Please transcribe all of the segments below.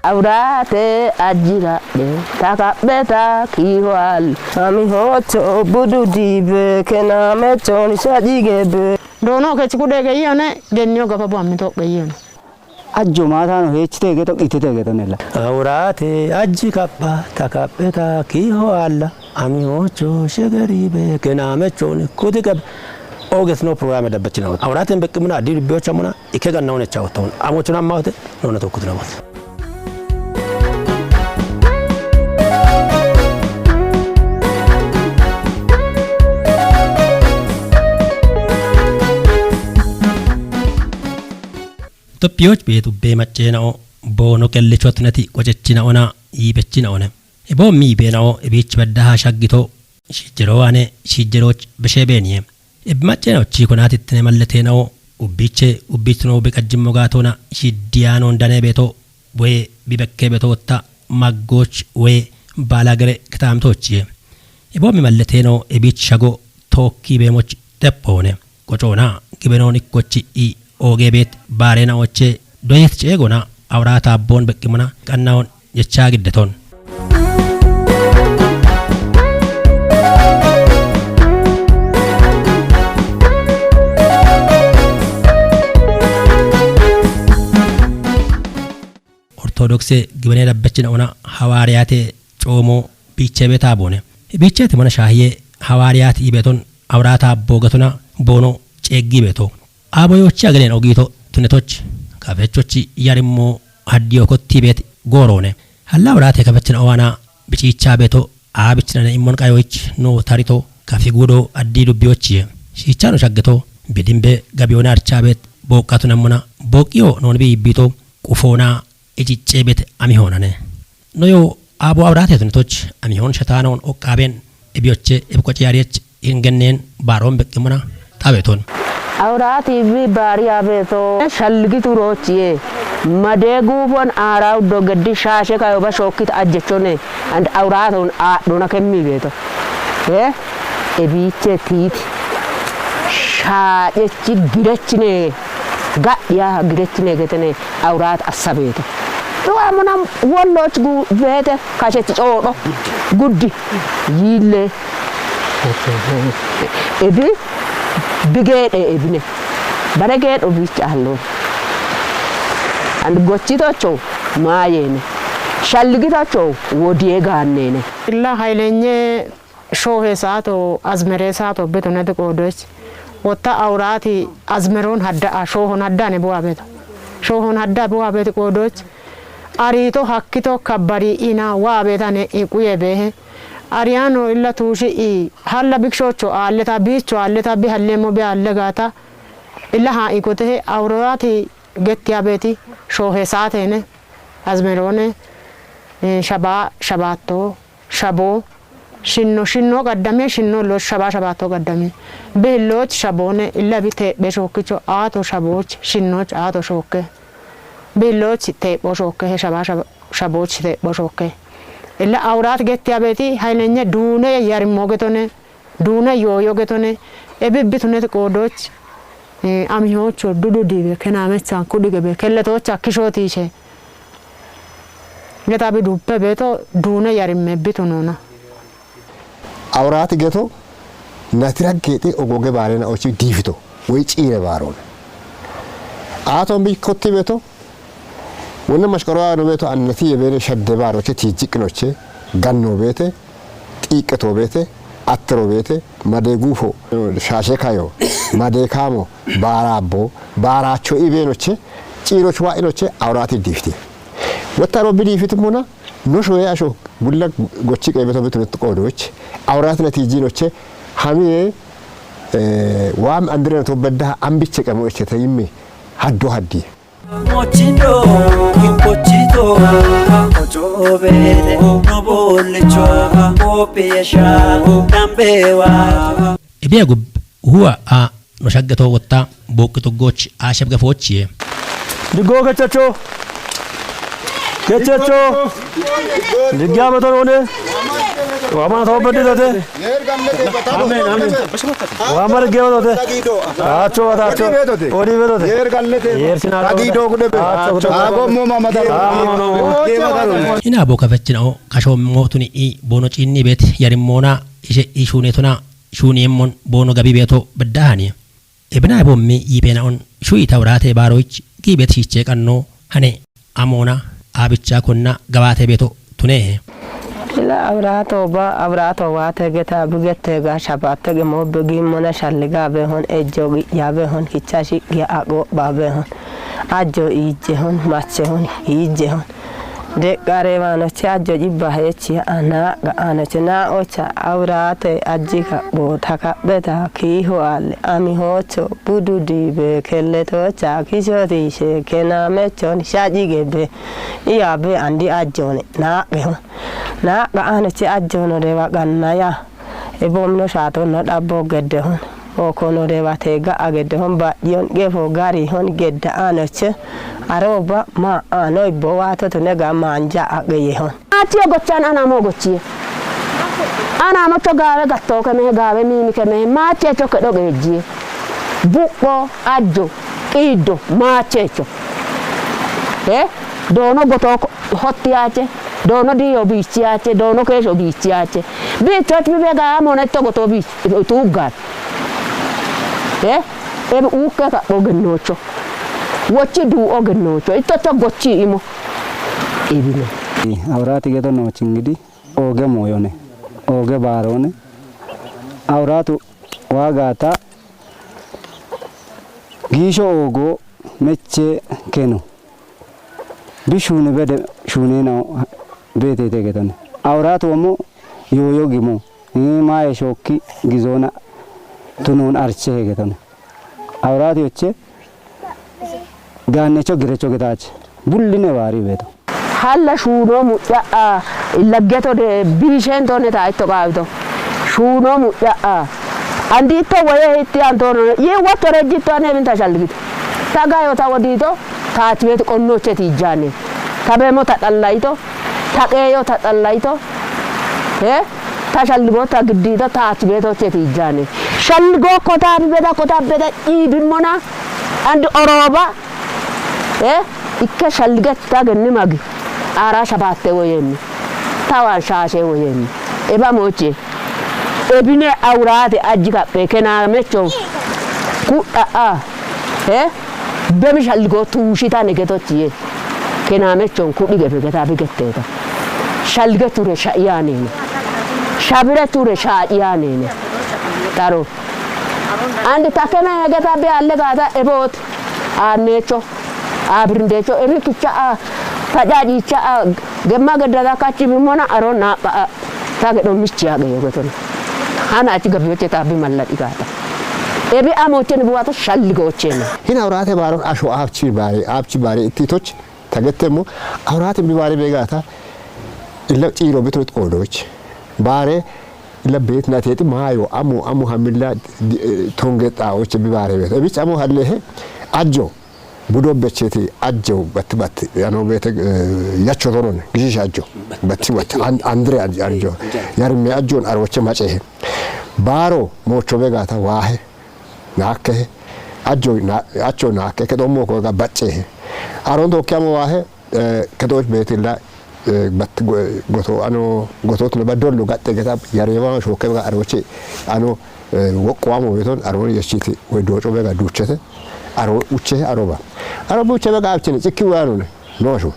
Aurate ajira taka beta kiwal ami hoto budu dibe kena metoni sajigebe dono ke chikude ke yone genyo ga pabu amito ke yone ajjo mata no hechite ke to itite ke to nella Aurate ajji kappa taka beta kiwal ami hoto shegeribe kena metoni kudigab August no program da bacina Aurate bekimuna dil biocha ikega nawne chawton amochuna mawte nona to kudna wat Toppiyoch beetu beemacceena boono kelle chotnati qochechina ona yibechina ona ebo mi beenao ebich badda shaggito shijjerowane shijjeroch beshebeniye ebmacceena ochi konati tene malleteenao ubbitno beqajjimo gaatona shiddiyaano ndane beeto we bibekke beeto watta maggoch we balagare ktamtochiye ebo mi malleteenao ebich shago tokki beemoch teppone qochona gibenon ikkochi I ogebet barena oche doyet chegona awrata bon bekimuna kannawon yechagiddeton orthodoxe gibene dabbechina ona hawariyate chomo bichebeta bone bichete mana shahiye hawariyati ibeton awrata bogatuna bono cheggi beto Aboyochi agalen ogito tunetoch kafechochi yarimo haddiyo kottibet gorone halla urate kafechina owana bichicha beto abichina immon qayoch no tarito kafigudo addi dubbiyochi shichano shaggeto bidimbe gabiona archabet boqatu namuna boqiyo non bi bito qufona ejichebet amihonane noyo abo urate tunetoch amihon shatanon oqaben ebiyoche ebqochi yariyech ingenen baron beqimuna tabeton Aurati bi bariya beto shalgi turochiye madegu bon arau dogedi shashe kayo ba shokit ajechone and auraton a dona kemmi beto ebiche tit shaje chi girechine gadya girechine getene aurat asabeto to amona wolloch gu bete kashe chodo guddi yille ebi bigede ebine baraged obich allo and gochito cho mayene shalgita cho wodie ganene illa haylenye shohe saato azmere saato betone de kodoch wata aurati azmeron hadda shohon hadda ne boabeto shohon hadda boabeto kodoch arito hakkito kabbari ina waabetane ikuyebe Ariano illa tushi halla bikshocho alleta bicho alleta bi hallemo bi allegata illa ha ikote aurati gettiabeti shohe saatene azmerone shabato shabo shinno gaddame shinno lo shabato gaddame belloch shabone illa bite beshokkicho ato shaboch shinnoch ato shokke belloch te boshokke shaboch te boshokke illa aurat gettiabeti haynenya dune yarimo getone dune yoyo getone ebibbitune qodoch amihocho dudu dibe kenamecha kudigebe kelletoch akishotiche getabi duppe beto dune yarime bitunona aurat geto natiragete ogoge barena ochi difito we chire baron atom bi kotti beto wonna mashkaro no beto annati yebere shadde baro che tijiknoche ganno bete tiqeto bete attro bete madegufo shashe kayo madekamo barabo baracho ibenoche ciroch wainoche awrati difti wotaro bidifiti mona no shoye asho bulla gochi qebeto beto qodoch awrati natijinoche hamiye wam andre to bedda ambiche qamoche tayimi haddo haddi Mochindo, impochito, ochobede, no bollecho, opesha, nambewa. Ebiagub huwa a no shaggato watta bokto goch a shabga fochie. Digo gachacho. Gachacho. Digyama torone. Wama to badi dote. Wama geo dote. Acho acho. Odi ve dote. Yer sina ina boka fechina o kasho motuni I bono chinni bet yarimona ishe ishunetuna shuniemmon bono gabi beto bedahani ibna bommi yibena on shui tawrate baroich gibet hiche kanno hane amona abicha konna gabate beto tune ila awrato wate geta bugete ga shabate ge mo bugi mona shalliga be hon ejogi yabe hon kichashi ya ago babe hon ajo ije hon mache hon ije hon de garevano chajo jibba hechi ana ga ana chena ocha awrate ajika bo taka beta ki hoale ami hocho budu dibe kelle to cha kishoti she kena mechon shaji gebe iyabe andi ajone na ga ana chi ajono de wa ganna ya e bomno shato no dabbo gedde hon o kono de wa tega agedde hon ba yon gefo gari hon gedda ana che aroba ma ano bo wato to nega manja ageye hon ati gochan ana mo gochi ana mo to gawe gatto ke me gawe mimi ke me ma checho ke dogeji bukko ajo ido ma checho dono goto hottiache dono dio bichiache dono kesho bichiache bichot mi bega amone to goto bi tugal ebe uke ka ogenocho wochi du ogenocho ito to gochi imo ibine Awraati geto no chingidi oge moyone oge barone awratu wagata gisho ogo meche keno bishune bede shune na bete tegetone awratu mo yoyo gimo ni mae shokki gizona tunun arche getone awratu yoche gannecho girecho getache bulline wari beto halla shuno mu ya ilaggeto de bishento ne ta to gawdo shuno mu ya andi to waye ti antono ye watore jitto ne min ta shalgito tagayo ta wadito ta tiwet konno cheti jani tabemo ta dallaito taqeyo ta dallaito ta shalgo ta giddito ta tiwet cheti jani shalgo kota beda ibin mona and oroba ikke shalget ta ganni magi ara shabate woyemi tawa shashe woyemi eba moche ebine awrate ajika pekena mecho ku bemi shalgo tushita negeto tie kena mecho ku dige peketa bigeteta shalge ture shayane shabire ture shayane taro andi takena negeta be alle gata ebot anecho abrindecho erikicha tajaji cha gemma gadda kachi bimona arona tage do michi age yogoton hana ati gabiyote ta bi malladi gata ebi amochen buwato shalligochen hina awrate baron asho abchi bare titoch tagetemo awrate bi bare begata illa ciro betrot kodoch bare illa bet nateti mayo amu hamilla tongeta oche bi bare bet ebi amo hallehe ajo budo beceti ajo bat yano bete yacho tonon gishi ajo batti andre ajo yarmi ajo arwache mache baro mocho begata wahe nakke ajo nakke kedo mo ko ga bacce arondo kyamo wahe kedo betilla bat goto to badollo gatte gata yarema shoke ga arwache ano wokwamo beton arwon yeshiti we dojo bega duchete aro uche aroba uche bega abchene cikki wanone nosho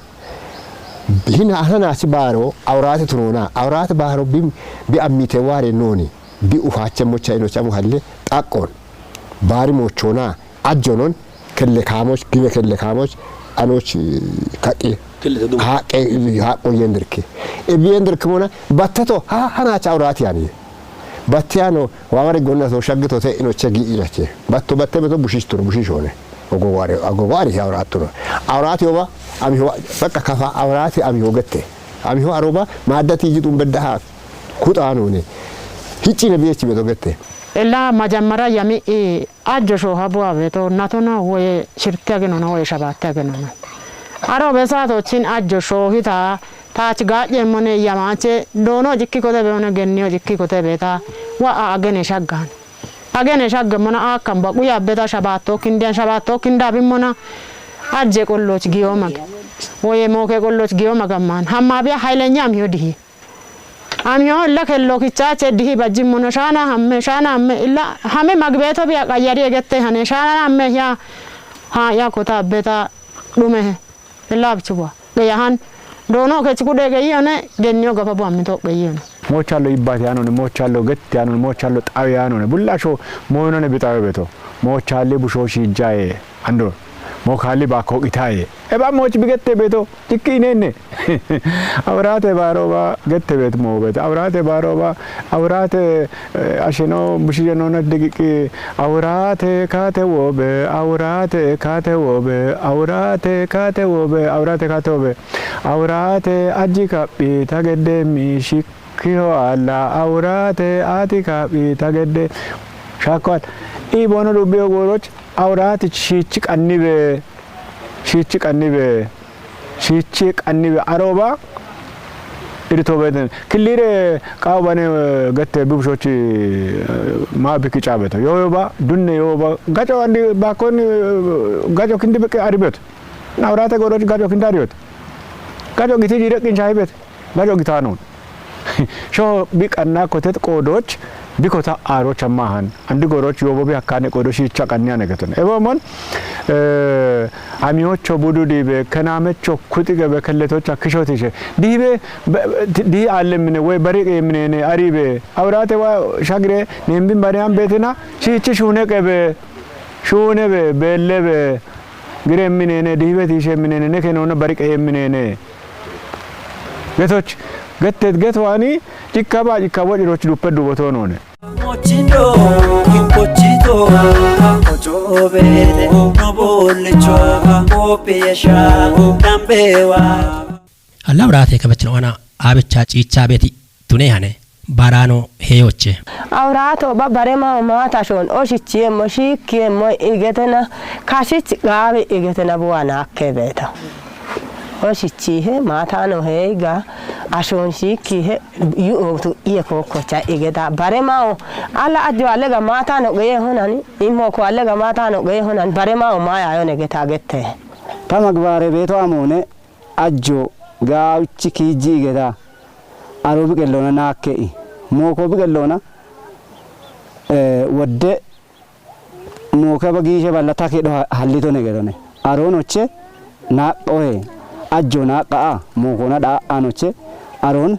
hina hana sibaro awrate tunona awrate baro bi amite ware noni bi ufache mocha ino chamu halle takkon bari mochona ajjonon kelle kamos anoch kaqi ha qoyendirke e biyendirke mona battato hana cha awrate yani battiano wamare gonna so shaggito te ino chegi ilache batte beto bushishone ogowari awrati oba ami ho baka kafa awrati ami ho gette ami ho aroba maadati jitum beddaha kutanone hichine biyechi beto gette ella majamara yami ajo sho habwa beto natona hoye shirkage no hoye shabata gano aro besato chin ajo sho hita taach gaje mone yamache dono jikki kote beone gennio jikki kote beta wa agene shaggan mona akam ba kuya beta shabato kinda bimona ajje kolloch giyomag woye moke kolloch giyomag man hamma biya haylenya amyodi amyo illa kello kichache dihi bajim mono shana hamme illa hame magbeto biya qayari egette hane shana hamme ya ha ya kota beta dume illa abchwa gayahan dono ke chikude gayone gennio gaba bo amito gayone ሞቻሎ ይባት ያኖነ ሞቻሎ ገት ያኖነ ሞቻሎ ጣው ያኖነ ቡላሾ ሞኖነ ቢጣው ቤቶ ሞቻሌ ቡሾሺ ጃዬ አንዶ ሞካሊ ባኮቂታዬ ኤባ ሞች ቢገቴ ቤቶ ቲኪኔኔ አውራቴ ባሮባ ገቴ ቤት ሞቤት አውራቴ ባሮባ አውራቴ አሽኖ ቡሽየኖ ነድቂቂ አውራቴ ካተወበ አውራቴ ካተወበ አውራቴ ካተወበ አውራቴ ካተወበ አውራቴ አጂካቢ ታገደሚ ሺክ kiho alla aurate atika bi tagede shakot I bono dubbe goroch aurate shichi kannibe aroba irtobeden klire qawbane gatte bubshochi ma biki chabeto yoba dunne yoba gacho andi bakon gacho kindi beke aribet aurate goroch gacho kindi aribet gacho giti direk in chaibet gacho gitanon sho biqanna kotet qodoch bikota aroch amahan andi goroch yobobi akane qodoshi chaqannya negeton ebomon amiocho budu dibe kanamecho kutigebe kelletoch akishotishe dibe di allemne way bariqe emne aribe awrate wa shagre nembin bariam betina shichi shunebe bellebe giremne dibe tishe emne ne kenona bariqe emne getoch getwani jikaba jiroch dupedu botonone mochindo kimpochito ochobede no bollecho opesha nambewa አላውራቴ ከበችን ሆና አብቻ ጪቻ ቤቲ ቱኔ ያኔ ባራኖ ሄዮቼ አውራቶ ባባሬማ ማታሾን ኦሽቺ ሞሺክ ሞ ኢገተና ካሽች ጋብ ኢገተና በዋና ከቤታ ኦሽቺ ማታኖ ሄጋ አሾንሺክ ዩቱ ኢየኮኮቻ ኢገታ ባሬማው አላ አጆ አለጋ ማታኖ ገየ ሆናኒ ኢሞኮ አለጋ ማታኖ ገየ ሆናን ባሬማው ማያዮ ነገታ ገተ ተመግባሬ ቤቷ ሞነ አጆ ጋውቺ ኪጂ ገዳ አሮብ ገለውና ናከኢ ሞኮ በገለውና ወደ ሞከ በጊሸ ባላታ ከዶ ሀሊቶ ነገዶነ አሮኖቼ ናቆሄ አጆና ቃ ሞኮና ዳ አኖቼ አሮን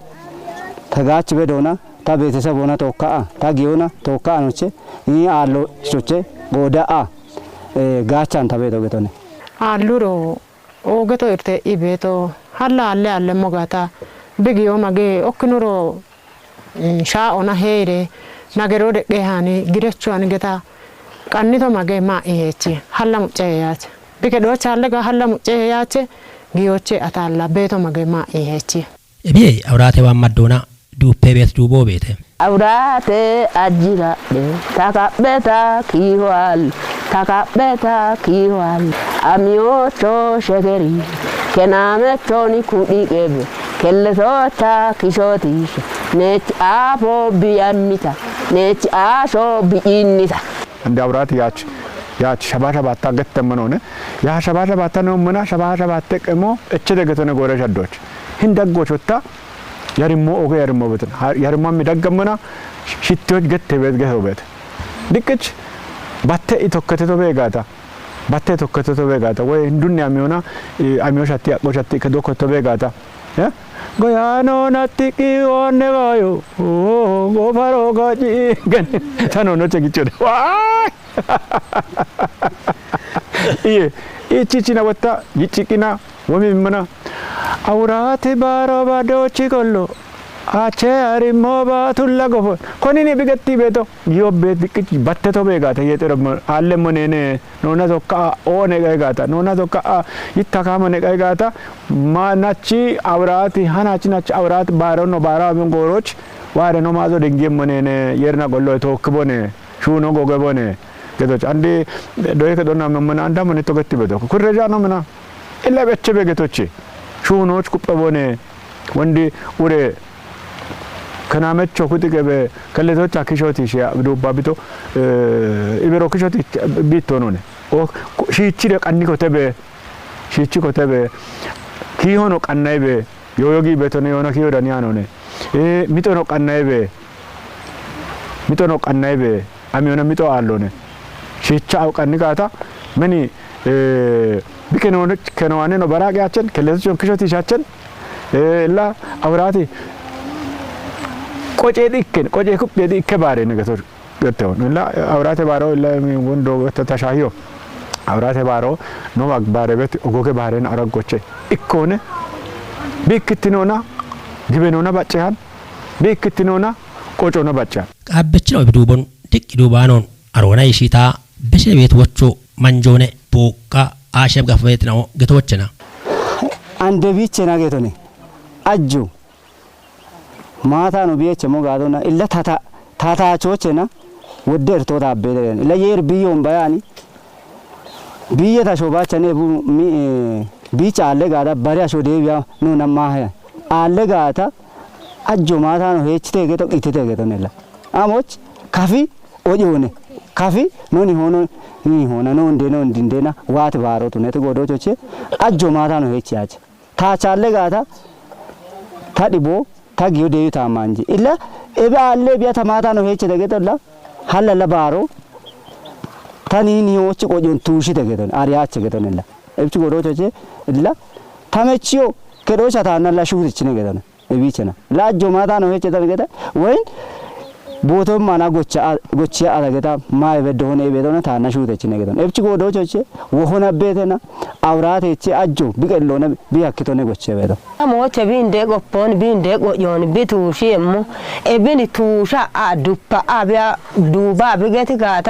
ተጋች በዶና ታቤተሰቦና ቶካ ታጊዮና ቶካ አኖቼ ኒ አሎ ቾቼ ጎዳአ ጋቻን ታቤቶ ገቶነ አሉሮ ኦገቶ irte ibeto halla alle mogata bigiyo mage okkinuro sha ona heere nagero de hani girecho an geta qannito mage ma ehechi halla muceyach bige do challe ga halla muceyach giyoche atalla beto mage ma ehechi ebiye awrate wa madona dupe bet dubo bete awrate ajira de takabeta kiwal amiocho shegeri kenametoni kudigebe kelletota kishotish nech apo biannita nech asho biinnita እንደ አውራት ያች ሸባሻ ባታ ገተመነውነ ያ ሸባሻ ባታ ነው ምና ሸባሻ ባተቀሞ እቺ ደገተነ ጎረሻዶች ህንደጎች ወጣ ያሪሞ ኦገ ያሪሞ በትን ያሪሞ የሚደገመና ሽቶች ገተበት ገተበት ድቅች ባተ ኢቶከተቶ በጋታ ባተ ኢቶከተቶ በጋታ ወይ እንዱን ያሚሆና አሚዮሻቲ አቆሻቲ ከዶከቶ በጋታ ጎያኖ ናቲቂ ወነባዮ ጎፋሮ ጋጂ ገን ታኖ ነው ቸግቸደ ዋይ ኢቺቺና ወጣ ይጭቂና ወሚምና አውራቴ ባሮባዶቺ ቆሎ አቼ አሪሞ ባቱላ ጎፎ ኮኒኒ ቢገቲ ቤቶ ዮቤት ቢቅጭ ባተቶ በጋታ የጠረም አለሞኔኔ ኖና ቶካ ኦኔ ጋታ ኖና ቶካ ይታካመኔ ጋታ ማናቺ አውራቲ ሃናቺ ናቺ አውራት ባሮኖ ባራውን ጎሮች ዋረ ነው ማዞ ደንጌሞኔኔ የርና ቆሎ ተወክቦኔ ሹኖ ጎገቦኔ ገቶች አንዴ ዶይ ከዶና መመና አንዳ ምን ተገቲ ቤቶ ኩረጃ ነው ምና ኢላ በቸ በገቶች ሹኖች ቁጠቦኔ ወንዲ ኡሬ ከናመቾ ኩጥገበ ከለቶች አክሾት ይሽ ዱባ ቢቶ ኢበሮ ክሾት ቢቶ ነው ኦ ሺቺ ደቀኒ ኮተበ ሺቺ ኮተበ ኪሆኖ ቀናይበ ዮዮጊ በተነ የሆነ ኪዮ ዳንያ ነው ሚጦ ነው ቀናይበ አሚዮነ ሚጦ አሎነ ሺቻ አውቀን ጋታ ምን ቢከኖች ከነዋነ ነው በራቂያችን ከለቶች ክሾት ይሻችን ላ አውራቲ ቆጬ ዲክን ቆጬ ኩብ ዲክ ባሬ ነገቶች ገተው ላ አውራቴ ባሮ ወንዶ ተታሻዮ አውራቴ ባሮ ነው አግባሬ በት ኦጎገ ባሬን አረጎቼ ኢኮነ ቢክትኖና ግበኖና ባጫን ቢክትኖና ቆጮና ባጫን ቃበችው ብዱቦን ዲቅ ዱባኖን አሮና ይሽታ በሸቤት ወቾ ማንጆኔ ቦቃ አሸብ ጋፈት ነው ገቶችና አንደ ቢቸና ገቶኔ አጁ ማታ ነው ቢቸ ሞጋዶና ኢለ ታታቾችና ወደርቶ ታበደን ለየር ቢዮን ባያኒ ቢየታ ሾባቸኔ ቢቻ አለጋዳ ባሪያሾ ዴቢያ ነው ነማህ አለጋታ አጆ ማታ ነው ሄችቴ ገቶ ኢቴቴ ገቶነላ አሞች ካፊ ኦጂሆነ ካፊ ኖኒ ሆነ ነው እንዴና ዋት ባሮቱ ነተ ጎዶቾቼ አጆ ማታ ነው ሄች ያች ታቻ አለጋታ ታዲቦ ታጊዮ ዴዩ ታማንጂ ኢላ ኤባ አለ ቢያ ተማታ ነው ሄች ተገጠላ ሀለለ ባሮ ታኒኒዎች ቆጆን ቱሺ ተገጠን አሪያች ገጠነላ እብጭ ጎዶቾቼ ኢላ ታመቺዮ ከዶቻ ታናላ ሹትች ነገጠነ እቢቸና ላጆ ማታ ነው ሄች ተገጠ ወይን ቦቶም ማና ጎቻ አለገታ ማይ በደሆነ ቤቶና ታና ሹትች ነገጠነ እብጭ ጎዶቾቼ ወሆነ ቤተና አውራቴቼ አጆ ቢቀሎነ ቢያክቶነ ጎቼ ቤቶ አሞቼ ቢንዴ ጎፖን ቢንዴ ቆዮን ቢቱሺሙ ኤቢኒ ቱሻ አዱፓ አቢያ ዱባ ቢገቲ ጋታ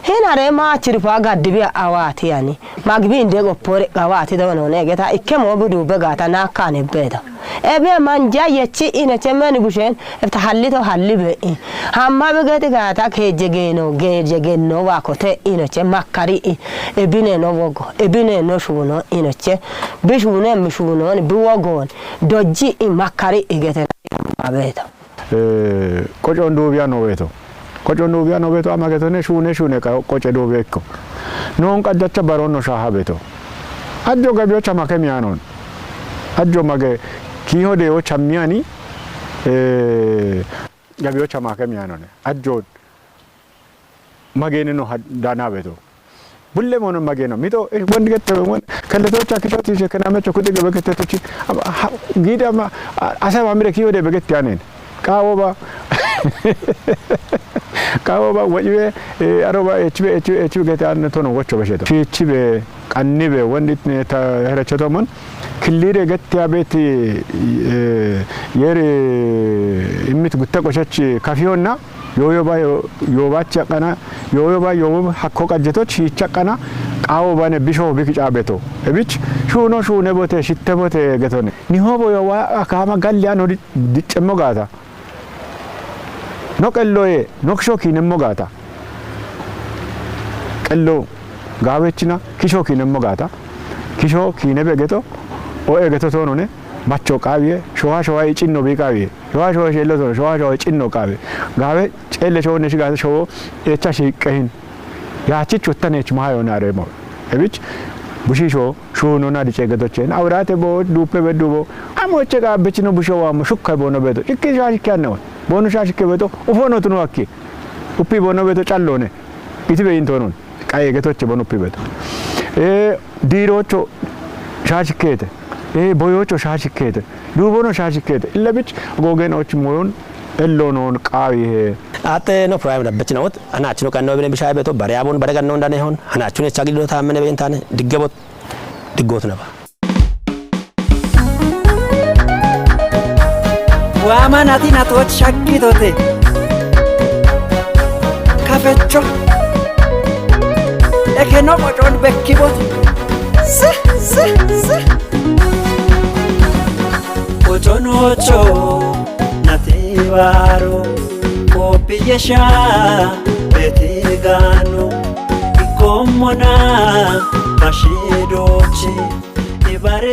ሄናሬ ማችርፋ ጋድቢያ አዋቲ ያኒ ማግቢ እንዴ ጎፖሬ ጋዋቲ ደሆነ ነገታ ኢከሞ ቢዱበ ጋታ ናካኔ ቤታ ኤቤ ማንጃ የቺ ኢነቸመን ጉሼን እፍተሐሊቶ ሐሊበ ሀማ ቢገቲ ጋታ ከጀገኖ ገጀገኖ ዋኮቴ ኢነቸ ማካሪ ኤቢኔ ነው ወጎ ኤቢኔ ነው ሹኖ ኢነቸ ቢሹኔ ምሹኖን ቢወጎን ዶጂ ማካሪ ኢገተ አቤታ ቆጮን ዱቢያ ነው ቤቶ ቆጮን ዱቢያ ነው ቤቶ አማገተነ ሹኔ ቆጨ ዱቤኮ ኖን ቀጃቸ ባሮን ነው ሻሃ ቤቶ አጆ ገቢዎች አማከሚያ ነው አጆ ማገ ኪሆዴዎች አሚያኒ ገቢዎች አማከሚያ ነው አጆ ማገነ ነው ዳና ቤቶ ቡሌ ሞነ ማገነ ሚቶ ወንድ ገተ ወን ከለቶች አክሾት ይሸ ከናመቸው ኩጥ ገበከተቶች ጊዳማ አሰባ ምረ ኪሆዴ በገት ያነን ካወባ ወይቤ አሮባ ኤችቤ ገታን ቶኖ ወቾ በሸቶ ቺቺቤ ቀኒቤ ወንዲት ተረቸቶመን ክሊሬ ገትያ ቤት የሬ እምት ጉተቆሸች ካፊዮና ዮባች ቀና ዮባ ሀኮ ቀጀቶች ይቸቀና ቃወባነ ቢሾ ቢክጫ ቤቶ እብች ሹነ ቦቴ ሽተ ቦቴ ገቶነ ኒሆቦ ዮዋ አካማ ጋሊያ ነው ዲጨሞ ጋታ ኖቀሎዬ ኖክሾኪ ነሞጋታ ቀሎ ጋበችና ኪሾኪ ነሞጋታ ኪሾኪ ነበገቶ ኦኤ ገቶ ቶኖነ ማቾ ቃቢየ ሾዋ ይጭኖ ቢቃቢየ ሾዋ ሸለቶ ሾዋ ይጭኖ ቃቢ ጋበ ጨለ ሾነሽ ጋታ ሾ ኤቻሽ ይቀሂን ያቺች ወተነች ማዮና ረሞ እብች ቡሺሾ ሹኖና ዲጨገቶችን አውራቴ ቦ ዱፔ በዱቦ አሞቼ ጋበች ነው ቡሾዋ ሙሽከ ቦኖ ቤቶ ይከሻሽ ከነው ቦኑ ሻሽከ ቤቶ ኡፎኖት ነው አኪ ኡፒ ቦኖ ቤቶ ጫሎነ ኢትቤ ኢንቶኖን ቃይ ገቶች ቦኑ ኡፒ ቤቶ ዲሮቾ ሻሽከተ ቦዮቾ ሻሽከተ ዱቦኖ ሻሽከተ ለብች ጎገኖች ሞዮን እሎኖን ቃዊ አተ ነው ፕሮግራም ለበችነውት አናችኑ ቀን ነው ብለን ቢሻይ ቤቶ በሪያቦን በደገን ነው እንዳነ ይሆን አናችኑ የቻግሎ ታመነ በእንታነ ድገቦት ድጎት ነባ ዋማናቲ ናቶች ሻኪቶቴ ካፈቾ ኤከኖ ቆጮን በኪቦት ቆጮኖቾ ናቴባሮ ኮፒየሻ ቤቴጋኖ ኢኮሞና ባሽዶቺ ኢባሬ